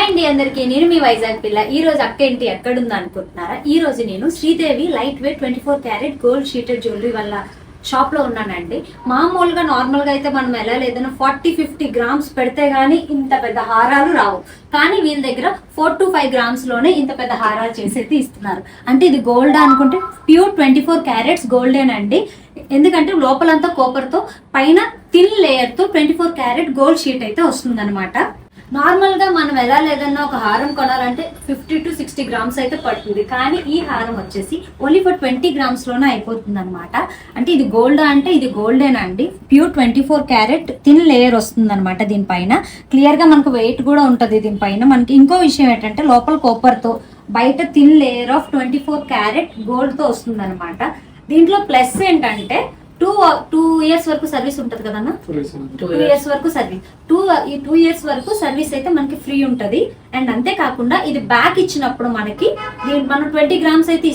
అండి అందరికి, నేను మీ వైజాగ్ పిల్ల. ఈ రోజు అక్క ఏంటి ఎక్కడుంది అనుకుంటున్నారా? ఈ రోజు నేను Sridevi light weight 24 carat gold sheeted jewellery వల్ల షాప్ లో ఉన్నానండి. మామూలుగా నార్మల్ గా అయితే మనం ఎలా లేదన్నా 40-50 గ్రామ్స్ పెడితే గానీ ఇంత పెద్ద హారాలు రావు. కానీ వీళ్ళ దగ్గర 4 to 5 గ్రామ్స్ లోనే ఇంత పెద్ద హారాలు చేసేది ఇస్తున్నారు. అంటే ఇది గోల్డ్ అనుకుంటే ప్యూర్ 24 క్యారెట్స్ గోల్డేనండి. ఎందుకంటే లోపలంతా కోపర్ తో, పైన థిన్ లేయర్ తో 24 క్యారెట్ గోల్డ్ షీట్ అయితే వస్తుంది అనమాట. నార్మల్ గా మనం ఎలా లేదన్నా ఒక హారం కొనాలంటే 50 to 60 గ్రామ్స్ అయితే పడుతుంది. కానీ ఈ హారం వచ్చేసి ఓన్లీ ఫర్ 20 గ్రామ్స్ లోనే అయిపోతుంది అనమాట. అంటే ఇది గోల్డ్ అంటే ఇది గోల్డేనా అండి. ప్యూర్ 24 క్యారెట్ థిన్ లేయర్ వస్తుంది అనమాట. దీనిపైన క్లియర్ గా మనకు వెయిట్ కూడా ఉంటది. దీనిపైన మనకి ఇంకో విషయం ఏంటంటే లోపల కోపర్ తో, బయట thin layer of 24 carat gold తో వస్తుంది అనమాట. దీంట్లో ప్లస్ ఏంటంటే 2 years వరకు సర్వీస్ ఉంటుంది కదన్నా. 2 years వరకు సర్వీస్, 2 years వరకు సర్వీస్ అయితే మనకి ఫ్రీ ఉంటది. అండ్ అంతేకాకుండా ఇది బ్యాక్ ఇచ్చినప్పుడు మనకి మనం 20 గ్రామ్స్ అయితే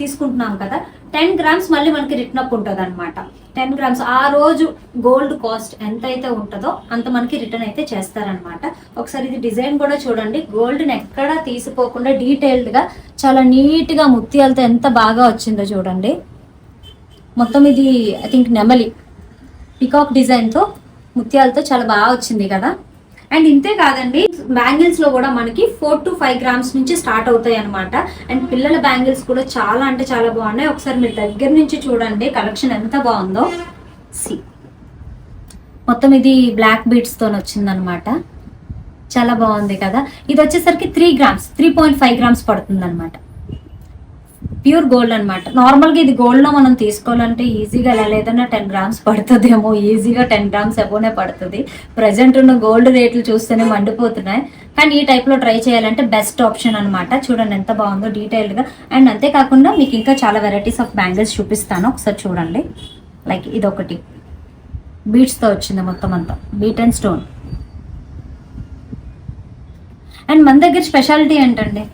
తీసుకుంటున్నాం కదా, 10 గ్రామ్స్ మళ్ళీ మనకి రిటర్న్ అప్ ఉంటుంది అనమాట. 10 గ్రామ్స్ ఆ రోజు గోల్డ్ కాస్ట్ ఎంత అయితే ఉంటుందో అంత మనకి రిటర్న్ అయితే చేస్తారనమాట. ఒకసారి ఇది డిజైన్ కూడా చూడండి. గోల్డ్ ని ఎక్కడా తీసిపోకుండా డీటెయిల్డ్ గా చాలా నీట్ గా ముత్యాలతో ఎంత బాగా వచ్చిందో చూడండి. మొత్తం ఇది ఐ థింక్ నెమలి పికాక్ డిజైన్ తో ముత్యాలతో చాలా బాగా వచ్చింది కదా. అండ్ ఇంతే కాదండి, బ్యాంగిల్స్ లో కూడా మనకి 4 to 5 గ్రామ్స్ నుంచి స్టార్ట్ అవుతాయి అనమాట. అండ్ పిల్లల బ్యాంగిల్స్ కూడా చాలా అంటే చాలా బాగున్నాయి. ఒకసారి మీరు దగ్గర నుంచి చూడండి కలెక్షన్ ఎంత బాగుందో. మొత్తం ఇది బ్లాక్ బీడ్స్ తో వచ్చింది అనమాట. చాలా బాగుంది కదా. ఇది వచ్చేసరికి 3 గ్రామ్స్ 3.5 గ్రామ్స్ పడుతుంది అనమాట. ప్యూర్ గోల్డ్ అనమాట. నార్మల్ గా ఇది గోల్డ్ లో మనం తీసుకోవాలంటే ఈజీగా లేదన్నా 10 గ్రామ్స్ పడుతుందేమో. ఈజీగా 10 గ్రామ్స్ అబోనే పడుతుంది. ప్రజెంట్ ఉన్న గోల్డ్ రేట్లు చూస్తేనే మండిపోతున్నాయి. కానీ ఈ టైప్ లో ట్రై చేయాలంటే బెస్ట్ ఆప్షన్ అనమాట. చూడండి ఎంత బాగుందో డీటెయిల్డ్ గా. అండ్ అంతేకాకుండా మీకు ఇంకా చాలా వెరైటీస్ ఆఫ్ బ్యాంగిల్స్ చూపిస్తాను, ఒకసారి చూడండి. లైక్ ఇది ఒకటి బీట్స్ తో వచ్చింది మొత్తం అంతా, బీట్ అండ్ స్టోన్. అండ్ మన దగ్గర స్పెషాలిటీ ఏంటండి,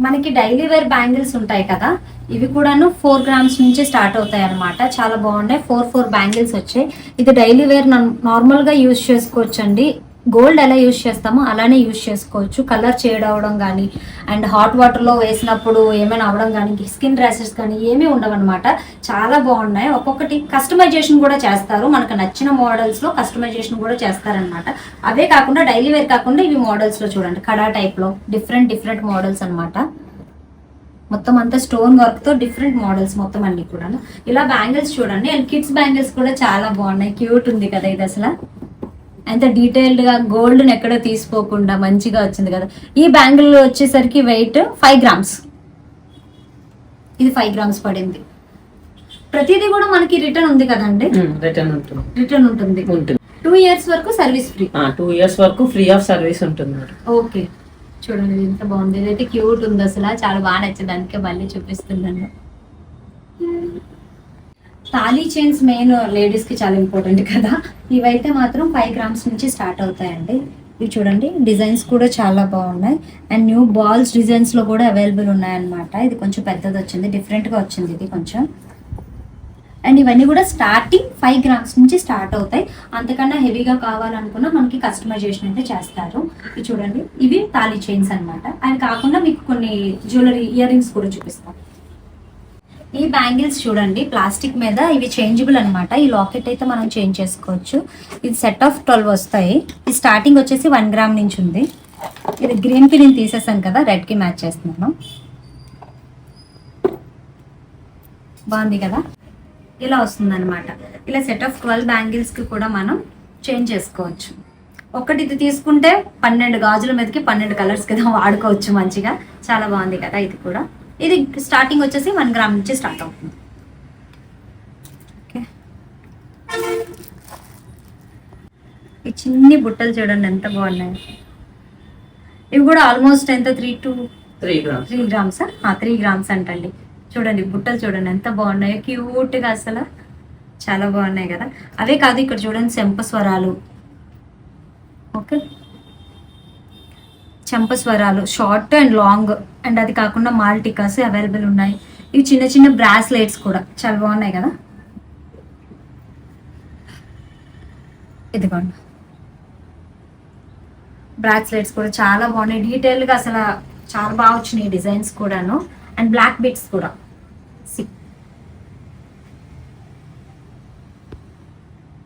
మనకి డైలీ వేర్ బ్యాంగిల్స్ ఉంటాయి కదా, ఇవి కూడాను 4 గ్రామ్స్ నుంచి స్టార్ట్ అవుతాయి అనమాట. చాలా బాగున్నాయి. 4 బ్యాంగిల్స్ వచ్చాయి. ఇది డైలీ వేర్ నార్మల్ గా యూజ్ చేసుకోవచ్చు అండి. గోల్డ్ ఎలా యూజ్ చేస్తామో అలానే యూజ్ చేసుకోవచ్చు. కలర్ షేడ్ అవడం కానీ, అండ్ హాట్ వాటర్ లో వేసినప్పుడు ఏమైనా అవడం కానీ, స్కిన్ ర్యాషెస్ కానీ ఏమీ ఉండవు అనమాట. చాలా బాగున్నాయి. ఒక్కొక్కటి కస్టమైజేషన్ కూడా చేస్తారు. మనకు నచ్చిన మోడల్స్ లో కస్టమైజేషన్ కూడా చేస్తారనమాట. అవే కాకుండా డైలీ వేర్ కాకుండా ఇవి మోడల్స్ లో చూడండి, కడా టైప్ లో డిఫరెంట్ మోడల్స్ అనమాట. మొత్తం అంతా స్టోన్ వర్క్ తో డిఫరెంట్ మోడల్స్ మొత్తం అన్ని కూడా. ఇలా బ్యాంగిల్స్ చూడండి. అండ్ కిడ్స్ బ్యాంగిల్స్ కూడా చాలా బాగున్నాయి. క్యూట్ ఉంది కదా ఇది. అసలు అంత డీటెయిల్డ్ గా గోల్డ్ ని ఎక్కడో తీసుకోకుండా మంచిగా వచ్చింది కదా. ఈ బ్యాంగిల్ వచ్చేసరికి వెయిట్ 5 గ్రామ్స్. ఇది 5 గ్రామ్స్ పడింది. ప్రతిదీ కూడా మనకి రిటర్న్ ఉంది కదండి. రిటర్న్ ఉంటుంది. 2 years వరకు సర్వీస్ ఫ్రీ. 2 years వరకు ఫ్రీ ఆఫ్ సర్వీస్ ఉంటుంది. ఓకే చూడండి ఎంత బాగుంది. ఇదైతే క్యూట్ ఉంది అసలు, చాలా బాగా నచ్చింది. దానికే మళ్ళీ చూపిస్తున్నాను. తాళీ చైన్స్ మెయిన్ లేడీస్ కి చాలా ఇంపార్టెంట్ కదా. ఇవైతే మాత్రం 5 గ్రామ్స్ నుంచి స్టార్ట్ అవుతాయండి. ఇవి చూడండి డిజైన్స్ కూడా చాలా బాగున్నాయి. అండ్ న్యూ బాల్స్ డిజైన్స్ లో కూడా అవైలబుల్ ఉన్నాయన్నమాట. ఇది కొంచెం పెద్దది వచ్చింది, డిఫరెంట్ గా వచ్చింది ఇది కొంచెం. అండ్ ఇవన్నీ కూడా స్టార్టింగ్ 5 గ్రామ్స్ నుంచి స్టార్ట్ అవుతాయి. అంతకన్నా హెవీగా కావాలనుకున్నా మనకి కస్టమైజేషన్ అయితే చేస్తారు. ఇవి చూడండి, ఇవి తాళీ చైన్స్ అనమాట. అవి కాకుండా మీకు కొన్ని జ్యువెలరీ ఇయర్ రింగ్స్ కూడా చూపిస్తాం. ఈ బ్యాంగిల్స్ చూడండి ప్లాస్టిక్ మీద, ఇవి చేంజబుల్ అనమాట. ఈ లాకెట్ అయితే మనం చేంజ్ చేసుకోవచ్చు. ఇది సెట్ ఆఫ్ 12 వస్తాయి. ఇది స్టార్టింగ్ వచ్చేసి 1 గ్రామ్ నుంచి ఉంది. ఇది గ్రీన్ కి నేను తీసేసాను కదా, రెడ్ కి మ్యాచ్ చేస్తున్నాను. బాగుంది కదా. ఇలా వస్తుంది అనమాట. ఇలా సెట్ ఆఫ్ 12 బ్యాంగిల్స్ కి కూడా మనం చేంజ్ చేసుకోవచ్చు. ఒకటి ఇది తీసుకుంటే 12 గాజుల మీదకి 12 కలర్స్ కదా వాడుకోవచ్చు మంచిగా. చాలా బాగుంది కదా ఇది కూడా. ఇది స్టార్టింగ్ వచ్చేసి 1 గ్రామ్ నుంచి స్టార్ట్ అవుతుంది. ఓకే, ఈ చిన్ని బుట్టలు చూడండి ఎంత బాగున్నాయి. ఇవి కూడా ఆల్మోస్ట్ ఎంత 3 గ్రామ్స్ 3 గ్రామ్స్ అంటండి. చూడండి బుట్టలు చూడండి ఎంత బాగున్నాయో, క్యూట్ గా అసలు చాలా బాగున్నాయి కదా. అవే కాదు ఇక్కడ చూడండి చెంపస్వరాలు. ఓకే, చెంపస్వరాలు షార్ట్ అండ్ లాంగ్. అండ్ అది కాకుండా మాల్టికాస్ అవైలబుల్ ఉన్నాయి. ఇవి చిన్న బ్రాస్లెట్స్ కూడా చాలా బాగున్నాయి కదా. ఇదిగోండి బ్రాస్లెట్స్ కూడా చాలా బాగున్నాయి, డీటెయిల్ గా అసలు చాలా బాగా వచ్చినాయి డిజైన్స్ కూడాను. అండ్ బ్లాక్ బిట్స్ కూడా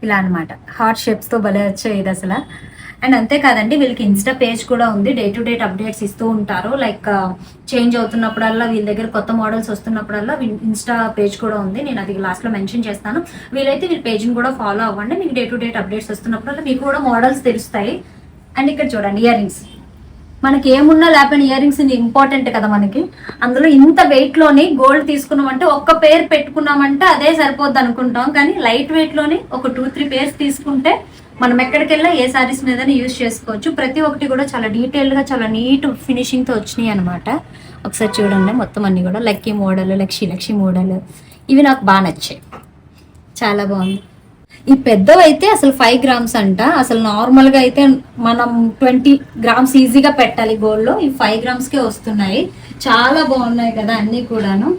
ఇలా అన్నమాట, హార్ట్ షేప్స్ తో భలే వచ్చాయి ఇది అసలు. అండ్ అంతేకాదండి వీళ్ళకి ఇన్స్టా పేజ్ కూడా ఉంది, డే టు డేట్ అప్డేట్స్ ఇస్తూ ఉంటారు. లైక్ చేంజ్ అవుతున్నప్పుడల్లా వీళ్ళ దగ్గర కొత్త మోడల్స్ వస్తున్నప్పుడల్లా ఇన్స్టా పేజ్ కూడా ఉంది, నేను అది లాస్ట్ లో మెన్షన్ చేస్తాను. వీలైతే వీళ్ళ పేజ్ని కూడా ఫాలో అవ్వండి, మీకు డే టు డేట్ అప్డేట్స్ వస్తున్నప్పుడల్లా మీకు కూడా మోడల్స్ తెలుస్తాయి. అండ్ ఇక్కడ చూడండి ఇయర్ రింగ్స్, మనకి ఏమున్నా లేకపోయినా ఇయర్ రింగ్స్ ఇంపార్టెంట్ కదా మనకి. అందులో ఇంత వెయిట్ లోని గోల్డ్ తీసుకున్నామంటే ఒక్క పేర్ పెట్టుకున్నామంటే అదే సరిపోద్ది అనుకుంటాం, కానీ లైట్ వెయిట్ లోని ఒక 2-3 పేర్స్ తీసుకుంటే మనం ఎక్కడికి వెళ్ళా ఏ సారీస్ మీద యూజ్ చేసుకోవచ్చు. ప్రతి ఒక్కటి కూడా చాలా డీటెయిల్డ్ గా చాలా నీట్ ఫినిషింగ్ తో వచ్చినాయి అనమాట. ఒకసారి చూడండి మొత్తం అన్ని కూడా లక్కీ మోడల్, లక్షి మోడల్, ఇవి నాకు బాగా నచ్చాయి, చాలా బాగుంది. ఈ పెద్దవైతే అసలు 5 గ్రామ్స్ అంట, అసలు నార్మల్ గా అయితే మనం 20 గ్రామ్స్ ఈజీగా పెట్టాలి గోల్డ్ లో, ఈ 5 గ్రామ్స్ కే వస్తున్నాయి. చాలా బాగున్నాయి కదా అన్ని కూడాను.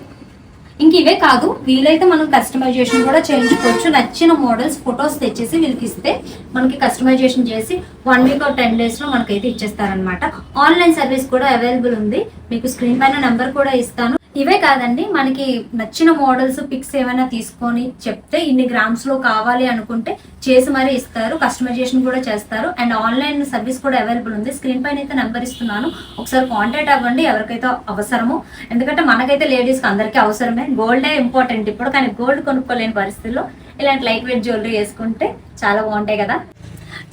ఇంక ఇవే కాదు, వీలైతే మనం కస్టమైజేషన్ కూడా చేయించుకోవచ్చు. నచ్చిన మోడల్స్ ఫొటోస్ తెచ్చేసి వీళ్ళకి ఇస్తే మనకి కస్టమైజేషన్ చేసి 1 వీక్ or 10 days లో మనకైతే ఇచ్చేస్తారనమాట. ఆన్లైన్ సర్వీస్ కూడా అవైలబుల్ ఉంది, మీకు స్క్రీన్ పైన నెంబర్ కూడా ఇస్తాను. ఇవే కాదండి, మనకి నచ్చిన మోడల్స్ పిక్స్ ఏమైనా తీసుకొని చెప్తే ఇన్ని గ్రామ్స్ లో కావాలి అనుకుంటే చేసి మరీ ఇస్తారు, కస్టమైజేషన్ కూడా చేస్తారు. అండ్ ఆన్లైన్ సర్వీస్ కూడా అవైలబుల్ ఉంది, స్క్రీన్ పైన అయితే నెంబర్ ఇస్తున్నాను, ఒకసారి కాంటాక్ట్ అవ్వండి ఎవరికైతే అవసరమో. ఎందుకంటే మనకైతే లేడీస్ కి అందరికీ అవసరమే, గోల్డే ఇంపార్టెంట్ ఇప్పుడు, కానీ గోల్డ్ కొనుక్కోలేని పరిస్థితుల్లో ఇలాంటి లైట్ వెయిట్ జ్యువెలరీ వేసుకుంటే చాలా బాగుంటాయి కదా.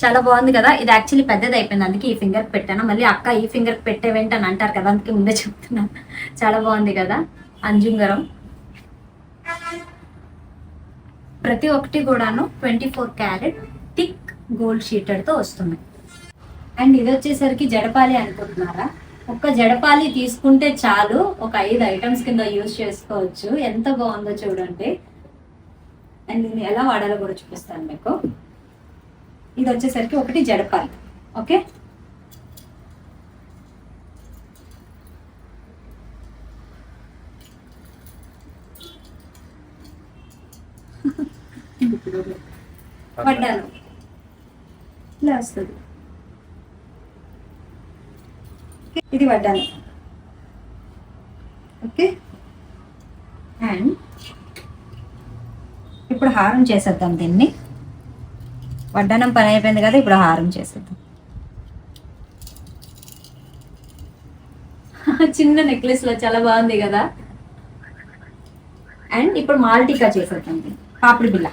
చాలా బాగుంది కదా, ఇది యాక్చువల్లీ పెద్దది అయిపోయింది అందుకే ఈ ఫింగర్ పెట్టాను, మళ్ళీ అక్క ఈ ఫింగర్ పెట్టేవేంటి అని అంటారు కదా, అందుకే ముందే చెప్తున్నాను. చాలా బాగుంది కదా అంజుంగరం, ప్రతి ఒక్కటి కూడాను 24 క్యారెట్ థిక్ గోల్డ్ షీటెడ్ తో వస్తున్నాయి. అండ్ ఇది వచ్చేసరికి జడపాలి అనుకుంటున్నారా, ఒక్క జడపాలి తీసుకుంటే చాలు, ఒక 5 ఐటమ్స్ కింద యూజ్ చేసుకోవచ్చు. ఎంత బాగుందో చూడండి. అండ్ దీన్ని ఎలా వాడాలో కూడా చూపిస్తాను మీకు. ఇది వచ్చేసరికి ఒకటి జడపాలి, ఓకే. వడ్డాను ఇలా వస్తుంది, ఇది వడ్డాను, ఓకే. అండ్ ఇప్పుడు హారం చేసేద్దాం దీన్ని. వడ్డానం పని అయిపోయింది కదా, ఇప్పుడు హారం చేసేద్దాం. చిన్న నెక్లెస్ లో చాలా బాగుంది కదా. అండ్ ఇప్పుడు మాల్టికా చేసేద్దాం, పాపిడి బిల్ల.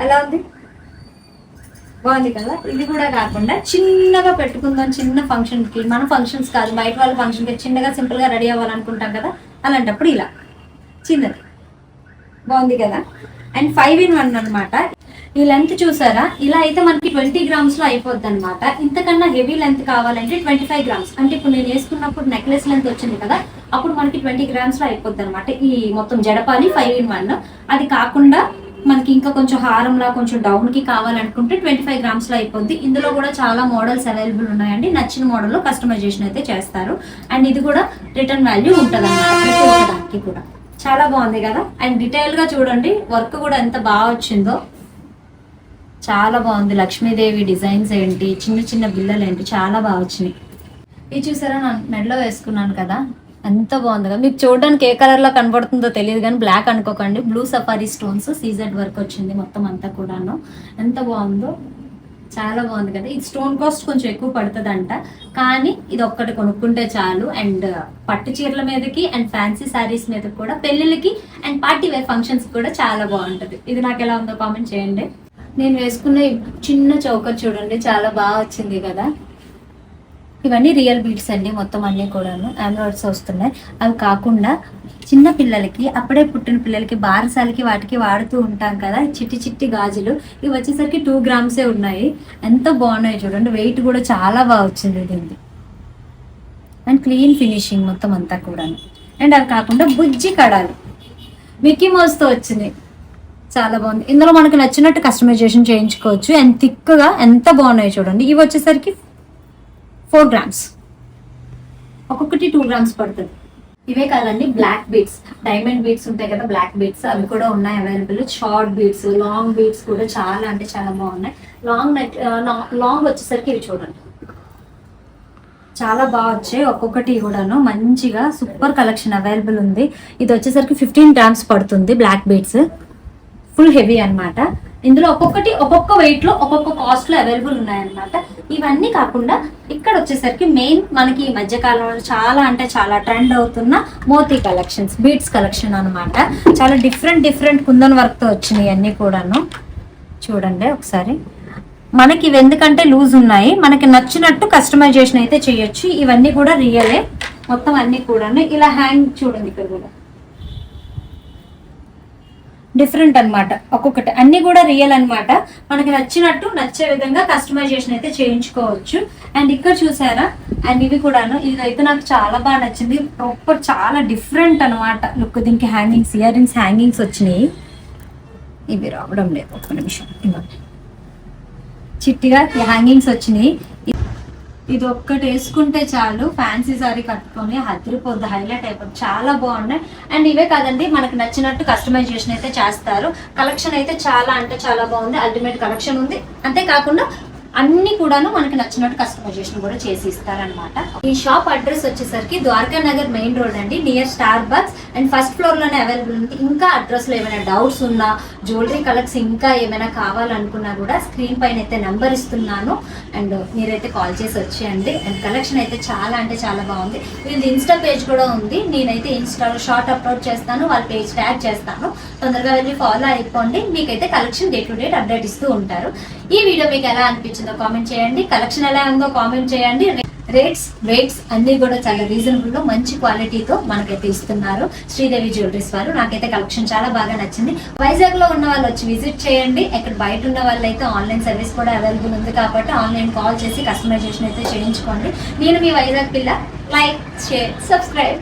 ఎలా ఉంది, బాగుంది కదా. ఇది కూడా కాకుండా చిన్నగా పెట్టుకుందాం, చిన్న ఫంక్షన్ కి, మన ఫంక్షన్స్ కాదు బయట వాళ్ళ ఫంక్షన్ కి చిన్నగా సింపుల్ గా రెడీ అవ్వాలనుకుంటాం కదా, అలాంటప్పుడు ఇలా చిన్నది బాగుంది కదా. అండ్ 5 in 1 అనమాట. ఈ లెంత్ చూసారా, ఇలా అయితే మనకి 20 గ్రామ్స్ లో అయిపోద్ది అనమాట. ఇంతకన్నా హెవీ లెంత్ కావాలంటే 25 గ్రామ్స్, అంటే ఇప్పుడు నేను వేసుకున్నప్పుడు నెక్లెస్ లెంత్ వచ్చింది కదా, అప్పుడు మనకి 20 గ్రామ్స్ లో అయిపోద్ది అనమాట ఈ మొత్తం జడపాలి 5 in 1. అది కాకుండా మనకి ఇంకా కొంచెం హారంలా కొంచెం డౌన్ కి కావాలనుకుంటే 25 గ్రామ్స్ లో అయిపోద్ది. ఇందులో కూడా చాలా మోడల్స్ అవైలబుల్ ఉన్నాయండి, నచ్చిన మోడల్ లో కస్టమైజేషన్ అయితే చేస్తారు. అండ్ ఇది కూడా రిటర్న్ వాల్యూ ఉంటుంది అన్నమాట ప్రతి ఒక్కదానికి కూడా. చాలా బాగుంది కదా. అండ్ డీటెయిల్ గా చూడండి, వర్క్ కూడా ఎంత బాగా వచ్చిందో, చాలా బాగుంది. లక్ష్మీదేవి డిజైన్స్ ఏంటి, చిన్న చిన్న బిల్లలు ఏంటి, చాలా బాగా వచ్చినాయి. ఇది చూసారా, నేను మెడలో వేసుకున్నాను కదా, ఎంత బాగుంది కదా. మీకు చూడడానికి ఏ కలర్ లో కనబడుతుందో తెలియదు కానీ బ్లాక్ అనుకోకండి, blue safari stones CZ work వచ్చింది మొత్తం అంతా కూడాను. ఎంత బాగుందో, చాలా బాగుంది కదా. ఇది స్టోన్ కాస్ట్ కొంచెం ఎక్కువ పడుతుందంట, కానీ ఇది ఒక్కటి కొనుక్కుంటే చాలు. అండ్ పట్టు చీరల మీదకి అండ్ ఫ్యాన్సీ శారీస్ మీద కూడా, పెళ్ళిళ్ళకి అండ్ పార్టీ వేర్ ఫంక్షన్స్ కూడా చాలా బాగుంటది. ఇది నాకు ఎలా ఉందో కామెంట్ చేయండి. నేను వేసుకున్న చిన్న చౌకర్ చూడండి, చాలా బాగా వచ్చింది కదా. ఇవన్నీ రియల్ బీడ్స్ అండి మొత్తం అన్ని కూడాను, ఎమరాల్డ్స్ వస్తున్నాయి. అవి కాకుండా చిన్న పిల్లలకి, అప్పుడే పుట్టిన పిల్లలకి బారసాలకి వాటికి వాడుతూ ఉంటాం కదా చిట్టి చిట్టి గాజులు, ఇవి వచ్చేసరికి 2 గ్రామ్సే ఉన్నాయి. ఎంత బాగున్నాయి చూడండి, వెయిట్ కూడా చాలా బాగా వచ్చింది దీనికి. అండ్ క్లీన్ ఫినిషింగ్ మొత్తం అంతా కూడాను. అండ్ అవి కాకుండా బుజ్జి కడాలు మిక్కీ మౌస్తో వచ్చింది, చాలా బాగుంది. ఇందులో మనకు నచ్చినట్టు కస్టమైజేషన్ చేయించుకోవచ్చు. అండ్ థిక్గా ఎంత బాగున్నాయి చూడండి. ఇవి వచ్చేసరికి 4 గ్రామ్స్, ఒక్కొక్కటి 2 గ్రామ్స్ పడుతుంది. ఇవే కాదండి, బ్లాక్ బీడ్స్, డైమండ్ బీడ్స్ ఉంటాయి కదా, బ్లాక్ బీడ్స్ అవి కూడా ఉన్నాయి available. Short beads, long beads కూడా చాలా అంటే చాలా బాగున్నాయి. లాంగ్ వచ్చేసరికి ఇవి చూడండి చాలా బాగా వచ్చాయి, ఒక్కొక్కటి కూడాను మంచిగా సూపర్ కలెక్షన్ అవైలబుల్ ఉంది. ఇది వచ్చేసరికి 15 grams పడుతుంది. బ్లాక్ బీడ్స్ ఫుల్ హెవీ అన్నమాట. ఇందులో ఒక్కొక్కటి ఒక్కొక్క వెయిట్ లో ఒక్కొక్క కాస్ట్ లో అవైలబుల్ ఉన్నాయన్నమాట. ఇవన్నీ కాకుండా ఇక్కడ వచ్చేసరికి మెయిన్ మనకి ఈ మధ్య కాలంలో చాలా అంటే చాలా ట్రెండ్ అవుతున్న మోతీ కలెక్షన్స్, బీడ్స్ కలెక్షన్ అన్నమాట. చాలా డిఫరెంట్ కుందన్ వర్క్ తో వచ్చినాయి అన్ని కూడాను. చూడండి ఒకసారి, మనకి ఇవి ఎందుకంటే లూజ్ ఉన్నాయి, మనకి నచ్చినట్టు కస్టమైజేషన్ అయితే చేయొచ్చు. ఇవన్నీ కూడా రియలే మొత్తం అన్ని కూడాను. ఇలా హ్యాంగ్ చూడండి, ఇక్కడ కూడా డిఫరెంట్ అన్నమాట. ఒక్కొక్కటి అన్ని కూడా రియల్ అన్నమాట. మనకి నచ్చినట్టు నచ్చే విధంగా కస్టమైజేషన్ అయితే చేయించుకోవచ్చు. అండ్ ఇక్కడ చూసారా, అండ్ ఇవి కూడాను, ఇదైతే నాకు చాలా బాగా నచ్చింది. ప్రాపర్ చాలా డిఫరెంట్ అన్నమాట లుక్. దీనికి హ్యాంగింగ్స్, ఇయర్ రింగ్స్ హ్యాంగింగ్స్ వచ్చినాయి. ఇవి రావడం లేదు, ఒక్క నిమిషం. ఇవ్వండి, చిట్టిగా హ్యాంగింగ్స్ వచ్చినాయి. ఇది ఒక్కటి వేసుకుంటే చాలు, ఫ్యాన్సీ సారీ కట్టుకొని హద్రిపోద్ది, హైలైట్ అయిపోద్ది, చాలా బాగున్నాయి. అండ్ ఇవే కాదండి, మనకు నచ్చినట్టు కస్టమైజేషన్ అయితే చేస్తారు. కలెక్షన్ అయితే చాలా అంటే చాలా బాగుంది, అల్టిమేట్ కలెక్షన్ ఉంది. అంతేకాకుండా అన్ని కూడాను మనకి నచ్చినట్టు కస్టమైజేషన్ కూడా చేసి ఇస్తారనమాట. ఈ షాప్ అడ్రస్ వచ్చేసరికి ద్వారకా నగర్ మెయిన్ రోడ్ అండి, near Starbucks. And first floor లోనే అవైలబుల్ ఉంది. ఇంకా అడ్రస్ లో ఏమైనా డౌట్స్ ఉన్నా, జ్యువెలరీ కలెక్ట్స్ ఇంకా ఏమైనా కావాలనుకున్నా కూడా స్క్రీన్ పైన అయితే నెంబర్ ఇస్తున్నాను, అండ్ మీరైతే కాల్ చేసి వచ్చేయండి. అండ్ కలెక్షన్ అయితే చాలా అంటే చాలా బాగుంది. వీళ్ళది ఇన్స్టా పేజ్ కూడా ఉంది, నేనైతే ఇన్స్టాలో షార్ట్ అప్లోడ్ చేస్తాను, వాళ్ళ పేజ్ ట్యాగ్ చేస్తాను, తొందరగా వెళ్ళి ఫాలో అయిపోండి. మీకైతే collection day to day update ఇస్తూ ఉంటారు. ఈ వీడియో మీకు ఎలా అనిపించిందో కామెంట్ చేయండి, కలెక్షన్ ఎలా ఉందో కామెంట్ చేయండి. రేట్స్, వెయిట్స్ అన్ని కూడా చాలా రీజనబుల్ గా మంచి క్వాలిటీతో మనకైతే ఇస్తున్నారు శ్రీదేవి జ్యువెలరీస్ వారు. నాకైతే కలెక్షన్ చాలా బాగా నచ్చింది. వైజాగ్ లో ఉన్న వాళ్ళు వచ్చి విజిట్ చేయండి. ఇక్కడ బయట ఉన్న వాళ్ళు అయితే ఆన్లైన్ సర్వీస్ కూడా అవైలబుల్ ఉంది కాబట్టి ఆన్లైన్ కాల్ చేసి కస్టమైజేషన్ అయితే చేయించుకోండి. నేను మీ వైజాగ్ పిల్ల. Like, share, subscribe.